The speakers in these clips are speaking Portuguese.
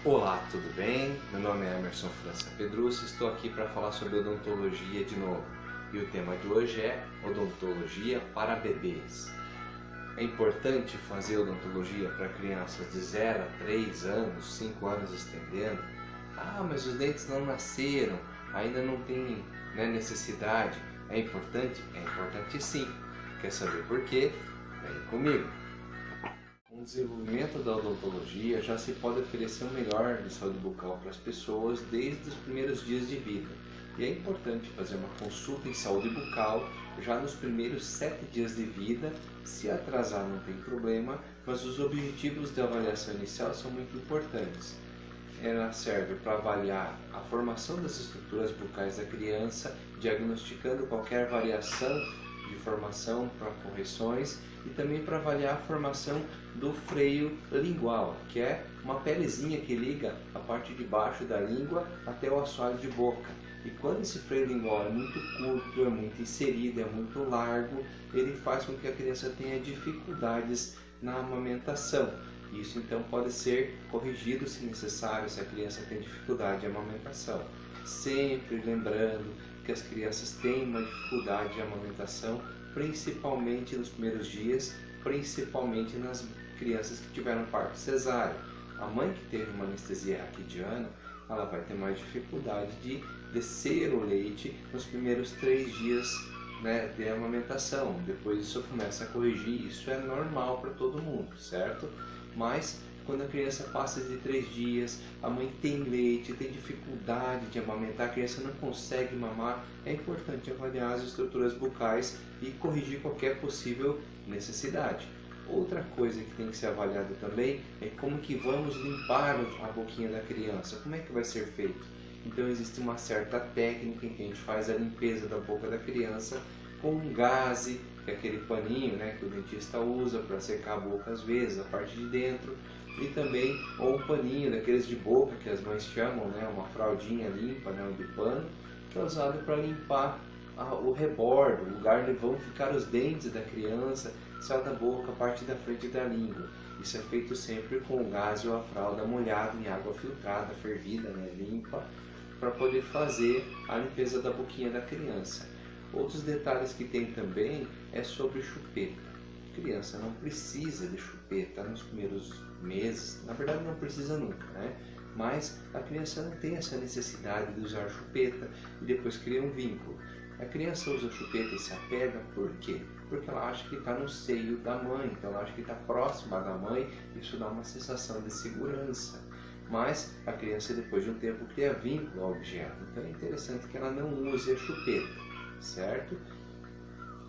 Olá, tudo bem? Meu nome é Emerson França Pedrucci, estou aqui para falar sobre odontologia de novo. E o tema de hoje é odontologia para bebês. É importante fazer odontologia para crianças de 0 a 3 anos, 5 anos estendendo. Mas os dentes não nasceram, ainda não tem necessidade. É importante? É importante sim. Quer saber por quê? Vem comigo. Com o desenvolvimento da odontologia, já se pode oferecer um melhor de saúde bucal para as pessoas desde os primeiros dias de vida. E é importante fazer uma consulta em saúde bucal já nos primeiros 7 dias de vida. Se atrasar não tem problema, mas os objetivos de avaliação inicial são muito importantes. Ela serve para avaliar a formação das estruturas bucais da criança, diagnosticando qualquer variação de formação para correções e também para avaliar a formação do freio lingual, que é uma pelezinha que liga a parte de baixo da língua até o assoalho de boca. E quando esse freio lingual é muito curto, é muito inserido, é muito largo, ele faz com que a criança tenha dificuldades na amamentação. Isso então pode ser corrigido se necessário, se a criança tem dificuldade de amamentação. Sempre lembrando que as crianças têm uma dificuldade de amamentação, principalmente nos primeiros dias, principalmente nas crianças que tiveram parto cesáreo. A mãe que teve uma anestesia raquidiana, ela vai ter mais dificuldade de descer o leite nos primeiros 3 dias de amamentação. Depois isso começa a corrigir, isso é normal para todo mundo, certo? Mas quando a criança passa de 3 dias, a mãe tem leite, tem dificuldade de amamentar, a criança não consegue mamar, é importante avaliar as estruturas bucais e corrigir qualquer possível necessidade. Outra coisa que tem que ser avaliada também é como que vamos limpar a boquinha da criança, como é que vai ser feito. Então existe uma certa técnica em que a gente faz a limpeza da boca da criança com um gaze, que é aquele paninho que o dentista usa para secar a boca às vezes, a parte de dentro, e também ou um paninho daqueles de boca que as mães chamam, uma fraldinha limpa, de pano, que é usado para limpar o rebordo, o lugar onde vão ficar os dentes da criança, céu da boca, a parte da frente da língua. Isso é feito sempre com o gaze ou a fralda molhado em água filtrada, fervida, limpa, para poder fazer a limpeza da boquinha da criança. Outros detalhes que tem também é sobre chupeta. A criança não precisa de chupeta nos primeiros meses, na verdade não precisa nunca, mas a criança não tem essa necessidade de usar chupeta e depois cria um vínculo. A criança usa chupeta e se apega por quê? Porque ela acha que está no seio da mãe, então ela acha que está próxima da mãe, isso dá uma sensação de segurança. Mas a criança depois de um tempo cria vínculo ao objeto, então é interessante que ela não use a chupeta, certo?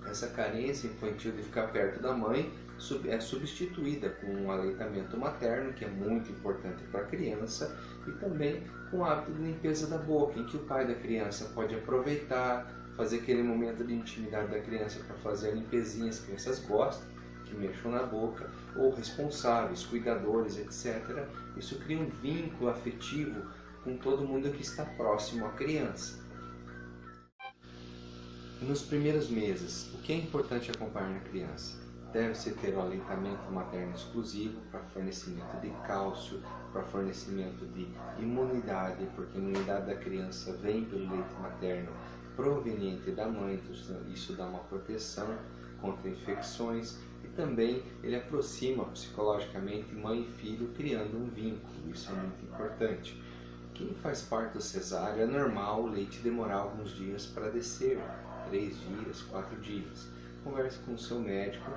Essa carência infantil de ficar perto da mãe é substituída com um aleitamento materno, que é muito importante para a criança, e também com o hábito de limpeza da boca, em que o pai da criança pode aproveitar, fazer aquele momento de intimidade da criança para fazer a limpezinha, as crianças gostam, que mexam na boca, ou responsáveis, cuidadores, etc. Isso cria um vínculo afetivo com todo mundo que está próximo à criança. Nos primeiros meses, o que é importante acompanhar na criança? Deve-se ter um aleitamento materno exclusivo para fornecimento de cálcio, para fornecimento de imunidade, porque a imunidade da criança vem pelo leite materno proveniente da mãe, isso dá uma proteção contra infecções e também ele aproxima psicologicamente mãe e filho, criando um vínculo, isso é muito importante. Quem faz parto cesáreo é normal o leite demorar alguns dias para descer, 3 dias, 4 dias. Converse com o seu médico,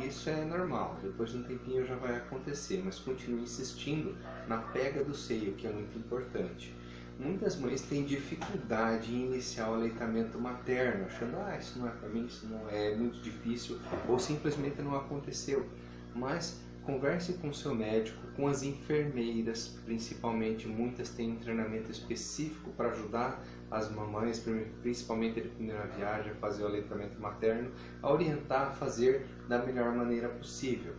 isso é normal, depois de um tempinho já vai acontecer, mas continue insistindo na pega do seio, que é muito importante. Muitas mães têm dificuldade em iniciar o aleitamento materno, achando, isso não é para mim, isso não é muito difícil, ou simplesmente não aconteceu. Mas converse com o seu médico, com as enfermeiras, principalmente, muitas têm um treinamento específico para ajudar as mamães, principalmente de primeira viagem, a fazer o aleitamento materno, a orientar a fazer da melhor maneira possível.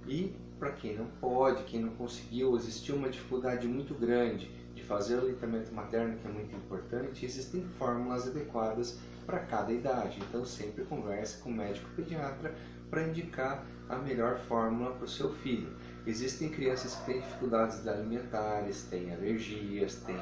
E para quem não pode, quem não conseguiu, existiu uma dificuldade muito grande de fazer o aleitamento materno, que é muito importante, existem fórmulas adequadas para cada idade. Então sempre converse com o médico pediatra para indicar a melhor fórmula para o seu filho. Existem crianças que têm dificuldades alimentares, têm alergias, têm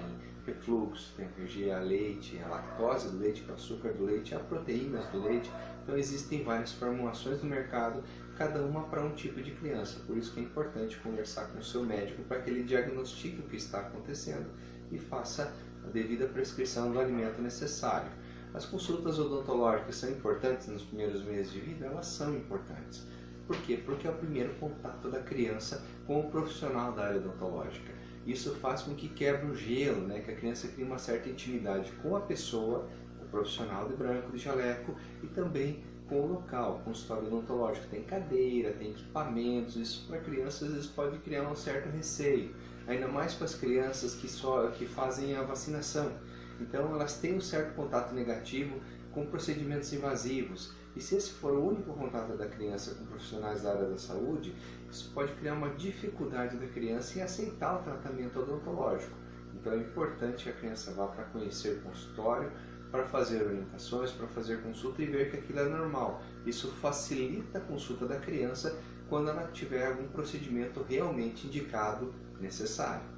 refluxo, têm alergia a leite, a lactose do leite, o açúcar do leite, a proteínas do leite. Então existem várias formulações no mercado, cada uma para um tipo de criança. Por isso que é importante conversar com o seu médico para que ele diagnostique o que está acontecendo e faça a devida prescrição do alimento necessário. As consultas odontológicas são importantes nos primeiros meses de vida? Elas são importantes. Por quê? Porque é o primeiro contato da criança com o profissional da área odontológica. Isso faz com que quebre o gelo, né? Que a criança crie uma certa intimidade com a pessoa, o profissional de branco, de jaleco, e também com o local, o consultório odontológico. Tem cadeira, tem equipamentos, isso para crianças às vezes pode criar um certo receio. Ainda mais para as crianças que fazem a vacinação. Então elas têm um certo contato negativo com procedimentos invasivos. E se esse for o único contato da criança com profissionais da área da saúde, isso pode criar uma dificuldade da criança em aceitar o tratamento odontológico. Então é importante que a criança vá para conhecer o consultório, para fazer orientações, para fazer consulta e ver que aquilo é normal. Isso facilita a consulta da criança quando ela tiver algum procedimento realmente indicado, necessário.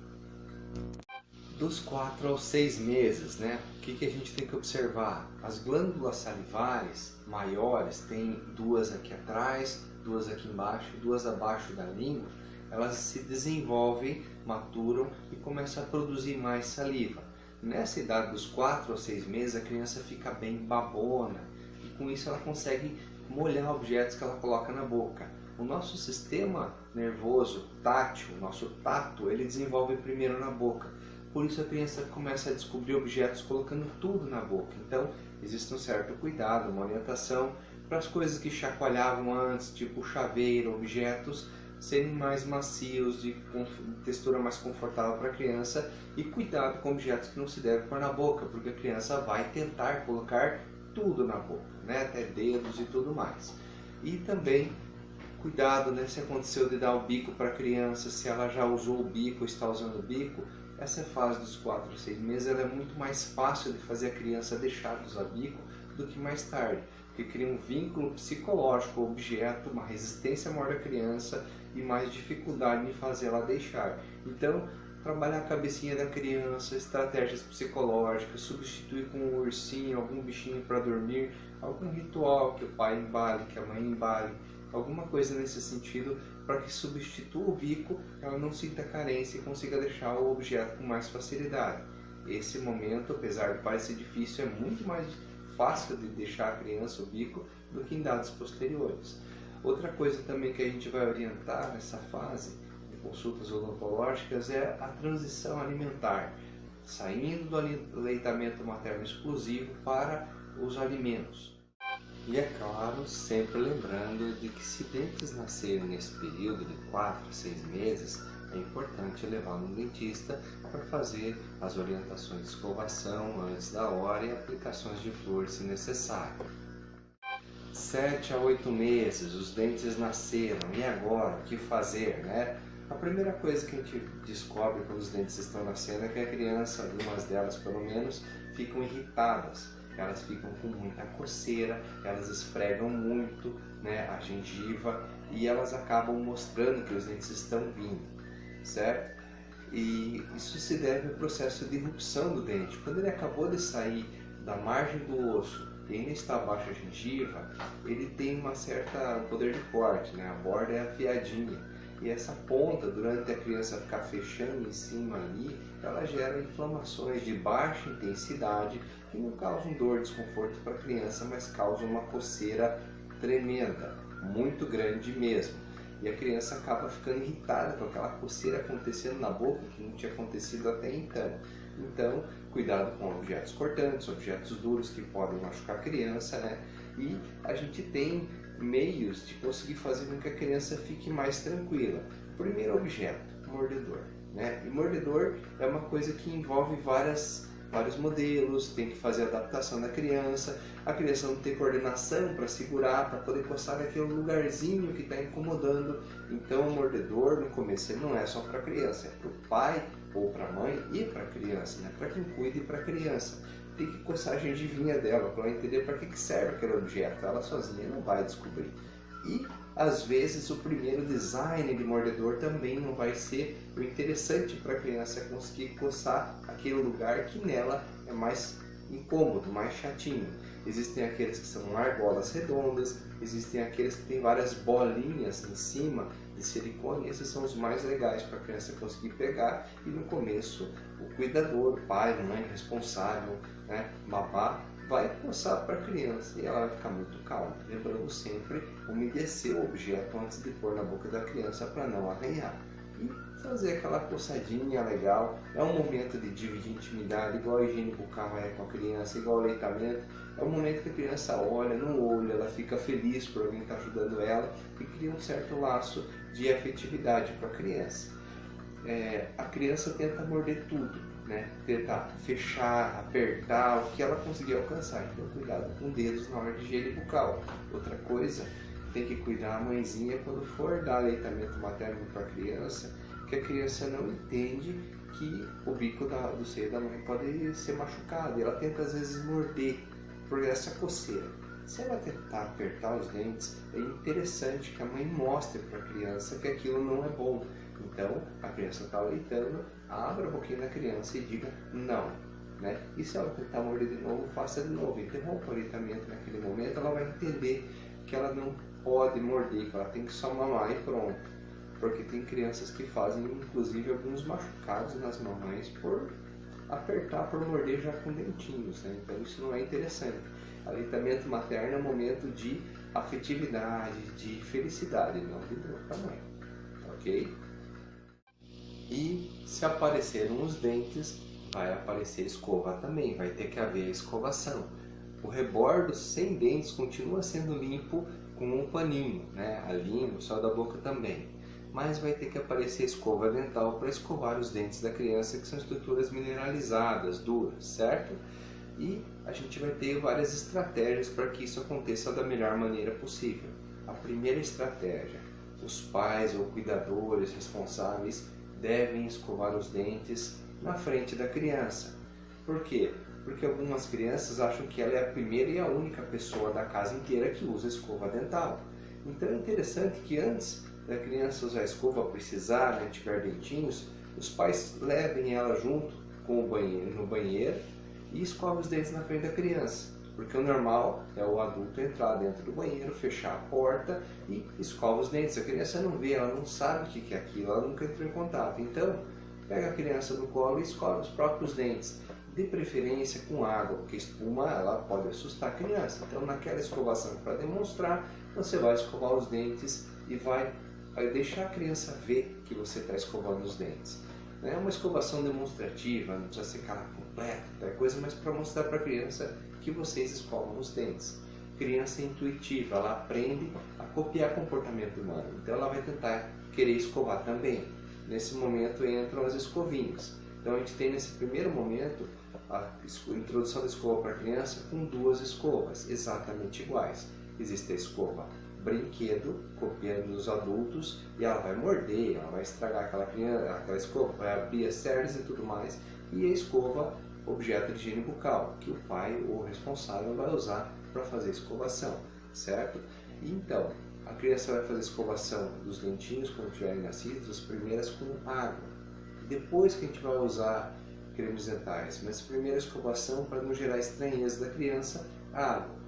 Dos 4 aos 6 meses, né? O que a gente tem que observar? As glândulas salivares maiores, tem duas aqui atrás, duas aqui embaixo, duas abaixo da língua, elas se desenvolvem, maturam e começam a produzir mais saliva. Nessa idade dos 4 aos 6 meses, a criança fica bem babona e com isso ela consegue molhar objetos que ela coloca na boca. O nosso sistema nervoso tátil, o nosso tato, ele desenvolve primeiro na boca. Por isso a criança começa a descobrir objetos colocando tudo na boca. Então existe um certo cuidado, uma orientação para as coisas que chacoalhavam antes, tipo chaveiro, objetos, serem mais macios, de textura mais confortável para a criança, e cuidado com objetos que não se deve pôr na boca, porque a criança vai tentar colocar tudo na boca, né? Até dedos e tudo mais. E também cuidado, né, se aconteceu de dar o bico para a criança, se ela já usou o bico ou está usando o bico. Essa fase dos 4 a 6 meses ela é muito mais fácil de fazer a criança deixar de usar bico do que mais tarde, porque cria um vínculo psicológico ao objeto, uma resistência maior da criança e mais dificuldade em fazer ela deixar. Então, trabalhar a cabecinha da criança, estratégias psicológicas, substituir com um ursinho, algum bichinho para dormir, algum ritual que o pai embale, que a mãe embale, alguma coisa nesse sentido para que substitua o bico, ela não sinta carência e consiga deixar o objeto com mais facilidade. Esse momento, apesar de parecer difícil, é muito mais fácil de deixar a criança o bico do que em idades posteriores. Outra coisa também que a gente vai orientar nessa fase de consultas odontológicas é a transição alimentar, saindo do aleitamento materno exclusivo para os alimentos. E é claro, sempre lembrando de que se dentes nascerem nesse período de 4 a 6 meses, é importante levar no dentista para fazer as orientações de escovação antes da hora e aplicações de flúor se necessário. 7 a 8 meses, os dentes nasceram, e agora? O que fazer, né? A primeira coisa que a gente descobre quando os dentes estão nascendo é que a criança, algumas delas pelo menos, ficam irritadas. Elas ficam com muita coceira, elas esfregam muito, né, a gengiva e elas acabam mostrando que os dentes estão vindo, certo? E isso se deve ao processo de erupção do dente. Quando ele acabou de sair da margem do osso e ainda está abaixo da gengiva, ele tem uma certa poder de corte, né? A borda é afiadinha. E essa ponta, durante a criança ficar fechando em cima ali, ela gera inflamações de baixa intensidade que não causam dor, desconforto para a criança, mas causam uma coceira tremenda, muito grande mesmo. E a criança acaba ficando irritada com aquela coceira acontecendo na boca, que não tinha acontecido até então. Então, cuidado com objetos cortantes, objetos duros que podem machucar a criança, né? E a gente tem meios de conseguir fazer com que a criança fique mais tranquila. Primeiro objeto, mordedor, né? E mordedor é uma coisa que envolve vários modelos, tem que fazer a adaptação da criança, a criança não tem coordenação para segurar, para poder coçar aquele lugarzinho que está incomodando. Então o mordedor no começo ele não é só para a criança, é para o pai ou para a mãe e para a criança, né? Para quem cuida e para a criança. Tem que coçar a gengivinha dela para ela entender para que serve aquele objeto. Ela sozinha não vai descobrir. E às vezes o primeiro design de mordedor também não vai ser o interessante para a criança conseguir coçar aquele lugar que nela é mais incômodo, mais chatinho. Existem aqueles que são argolas redondas, existem aqueles que têm várias bolinhas em cima de silicone. Esses são os mais legais para a criança conseguir pegar, e no começo o cuidador, pai, mãe, responsável, né, babá, vai coçar para a criança e ela vai ficar muito calma. Lembrando sempre umedecer o objeto antes de pôr na boca da criança para não arranhar. E fazer aquela coçadinha legal. É um momento de dividir intimidade, igual a higiene bucal é com a criança, igual o aleitamento. É um momento que a criança olha no olho, ela fica feliz por alguém estar ajudando ela e cria um certo laço de afetividade com a criança. A criança tenta morder tudo, né? Tentar fechar, apertar, o que ela conseguir alcançar. Então cuidado com dedos na hora de higiene bucal. Outra coisa, tem que cuidar a mãezinha quando for dar aleitamento materno para a criança, que a criança não entende que o bico do seio da mãe pode ser machucado. E ela tenta às vezes morder por essa coceira. Se ela tentar apertar os dentes, é interessante que a mãe mostre para a criança que aquilo não é bom. Então, a criança está aleitando, abra a boquinha da criança e diga não, né? E se ela tentar morder de novo, faça de novo. Interrompa o aleitamento naquele momento, ela vai entender que ela não pode morder, que ela tem que só mamar e pronto. Porque tem crianças que fazem, inclusive, alguns machucados nas mamães por apertar, por morder já com dentinhos, né? Então isso não é interessante. Aleitamento materno é um momento de afetividade, de felicidade, não de dor para a mãe, ok? E se apareceram os dentes, vai aparecer escova também, vai ter que haver escovação. O rebordo sem dentes continua sendo limpo com um paninho, né? A língua, só da boca também. Mas vai ter que aparecer escova dental para escovar os dentes da criança, que são estruturas mineralizadas, duras, certo? E a gente vai ter várias estratégias para que isso aconteça da melhor maneira possível. A primeira estratégia, os pais ou cuidadores responsáveis devem escovar os dentes na frente da criança. Por quê? Porque algumas crianças acham que ela é a primeira e a única pessoa da casa inteira que usa escova dental. Então é interessante que antes da criança usar a escova, precisar, né, tiver dentinhos, os pais levem ela junto com o banheiro, no banheiro, e escova os dentes na frente da criança. Porque o normal é o adulto entrar dentro do banheiro, fechar a porta e escova os dentes. A criança não vê, ela não sabe o que é aquilo, ela nunca entrou em contato. Então, pega a criança no colo e escova os próprios dentes. De preferência com água, porque espuma ela pode assustar a criança. Então, naquela escovação para demonstrar, você vai escovar os dentes e vai deixar a criança ver que você está escovando os dentes. Não é uma escovação demonstrativa, não precisa ser cara completa, coisa, mas para mostrar para a criança que vocês escovam os dentes. Criança é intuitiva, ela aprende a copiar comportamento humano, então ela vai tentar querer escovar também. Nesse momento entram as escovinhas. Então a gente tem nesse primeiro momento a introdução da escova para a criança com duas escovas exatamente iguais. Existe a escova brinquedo, copiando os adultos, e ela vai morder, ela vai estragar aquela escova, vai abrir as cerdas e tudo mais, e a escova, objeto de higiene bucal, que o pai ou o responsável vai usar para fazer escovação, certo? E então, a criança vai fazer escovação dos dentinhos quando tiverem nascidos, as primeiras com água. Depois que a gente vai usar cremes dentais, mas primeira escovação para não gerar estranheza da criança, água.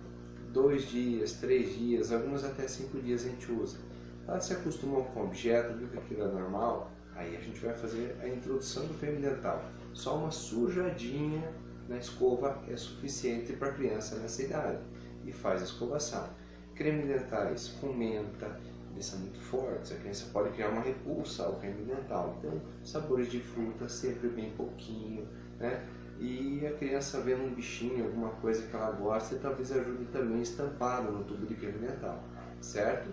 2 dias, 3 dias, alguns até 5 dias a gente usa. Ela se acostumou com o objeto, viu que aquilo é normal, aí a gente vai fazer a introdução do creme dental. Só uma sujadinha na escova é suficiente para a criança nessa idade. E faz a escovação. Creme dentais com menta, eles são muito fortes, a criança pode criar uma repulsa ao creme dental. Então, sabores de fruta sempre bem pouquinho, né? E a criança vendo um bichinho, alguma coisa que ela gosta, e talvez ajude também estampado no tubo de creme dental, certo?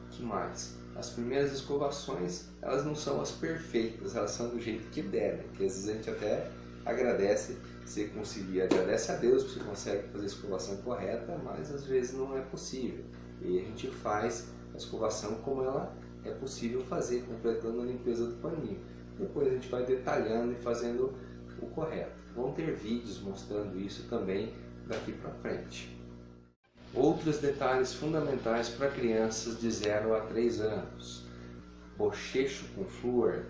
Que mais? As primeiras escovações, elas não são as perfeitas, elas são do jeito que devem, que às vezes a gente até agradece se conseguir, agradece a Deus porque você consegue fazer a escovação correta, mas às vezes não é possível. E a gente faz a escovação como ela é possível fazer, completando a limpeza do paninho. Depois a gente vai detalhando e fazendo o correto. Vão ter vídeos mostrando isso também daqui para frente. Outros detalhes fundamentais para crianças de 0 a 3 anos. Bochecho com flúor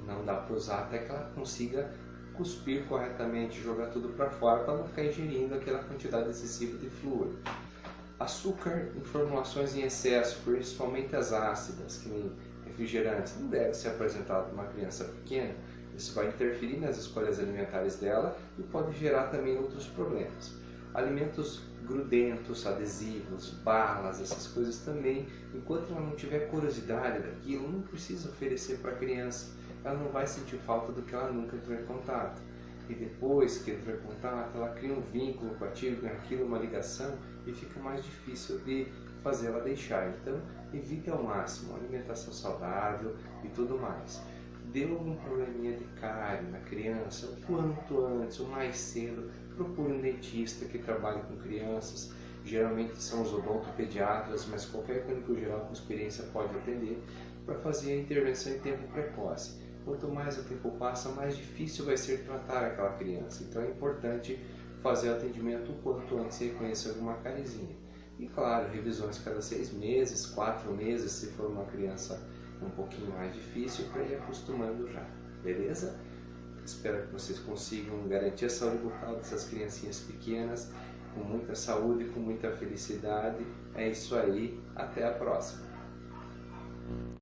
não dá para usar até que ela consiga cuspir corretamente, jogar tudo para fora para não ficar ingerindo aquela quantidade excessiva de flúor. Açúcar em formulações em excesso, principalmente as ácidas, que nem refrigerantes, não deve ser apresentado para uma criança pequena. Isso vai interferir nas escolhas alimentares dela e pode gerar também outros problemas. Alimentos grudentos, adesivos, balas, essas coisas também, enquanto ela não tiver curiosidade daquilo, não precisa oferecer para a criança. Ela não vai sentir falta do que ela nunca entrou em contato. E depois que entrou em contato, ela cria um vínculo com aquilo, uma ligação, e fica mais difícil de fazer ela deixar. Então, evite ao máximo a alimentação saudável e tudo mais. Deu algum probleminha de cárie na criança, o quanto antes, o mais cedo, procure um dentista que trabalhe com crianças. Geralmente são os odontopediatras, mas qualquer clínico geral com experiência pode atender para fazer a intervenção em tempo precoce. Quanto mais o tempo passa, mais difícil vai ser tratar aquela criança. Então é importante fazer o atendimento o quanto antes se reconhecer alguma carezinha. E claro, revisões cada 6 meses, 4 meses, se for uma criança um pouquinho mais difícil, para ir acostumando já. Beleza? Espero que vocês consigam garantir a saúde bucal dessas criancinhas pequenas, com muita saúde, com muita felicidade. É isso aí, até a próxima!